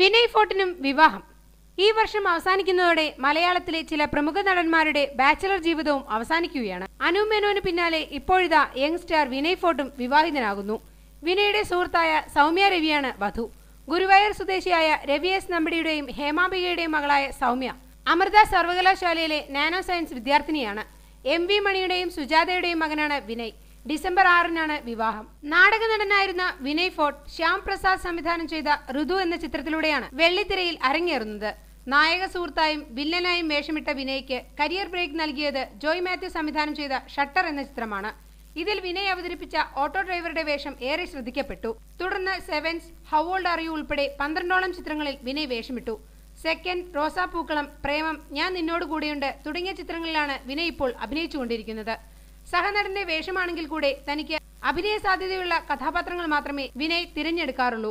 വിനയ് ഫോർട്ടിനും വിവാഹം. ഈ വർഷം അവസാനിക്കുന്നതോടെ മലയാളത്തിലെ ചില പ്രമുഖ നടന്മാരുടെ ബാച്ചലർ ജീവിതവും അവസാനിക്കുകയാണ്. അനു മേനോന് പിന്നാലെ ഇപ്പോഴിതാ യങ് സ്റ്റാർ വിനയ് ഫോർട്ടും വിവാഹിതനാകുന്നു. വിനയുടെ സുഹൃത്തായ സൗമ്യ രവിയാണ് വധു. ഗുരുവായൂർ സ്വദേശിയായ രവി എസ് നമ്പടിയുടെയും ഹേമാംബികയുടെയും മകളായ സൗമ്യ അമൃത സർവകലാശാലയിലെ നാനോ സയൻസ് വിദ്യാർത്ഥിനിയാണ്. MV മണിയുടെയും സുജാതയുടെയും മകനാണ് വിനയ്. ഡിസംബർ 6-നാണ് വിവാഹം. നാടക നടനായിരുന്ന വിനയ് ഫോർട്ട് ശ്യാം പ്രസാദ് സംവിധാനം ചെയ്ത ഋതു എന്ന ചിത്രത്തിലൂടെയാണ് വെള്ളിത്തിരയിൽ അരങ്ങേറുന്നത്. നായക സുഹൃത്തായും വില്ലനായും വേഷമിട്ട വിനയ്ക്ക് കരിയർ ബ്രേക്ക് നൽകിയത് ജോയ് മാത്യു സംവിധാനം ചെയ്ത ഷട്ടർ എന്ന ചിത്രമാണ്. ഇതിൽ വിനയ് അവതരിപ്പിച്ച ഓട്ടോ ഡ്രൈവറുടെ വേഷം ഏറെ ശ്രദ്ധിക്കപ്പെട്ടു. തുടർന്ന് sevens, how old are you ഉൾപ്പെടെ 12ഓളം ചിത്രങ്ങളിൽ വിനയ് വേഷമിട്ടു. സെക്കൻഡ്, റോസാപ്പൂക്കളം, പ്രേമം, ഞാൻ നിന്നോട് കൂടെയുണ്ട് തുടങ്ങിയ ചിത്രങ്ങളിലാണ് വിനയ് ഇപ്പോൾ അഭിനയിച്ചുകൊണ്ടിരിക്കുന്നത്. സഹനടന്റെ വേഷമാണെങ്കിൽ കൂടെ തനിക്ക് അഭിനയ സാധ്യതയുള്ള കഥാപാത്രങ്ങൾ മാത്രമേ വിനയ് തിരഞ്ഞെടുക്കാറുള്ളൂ.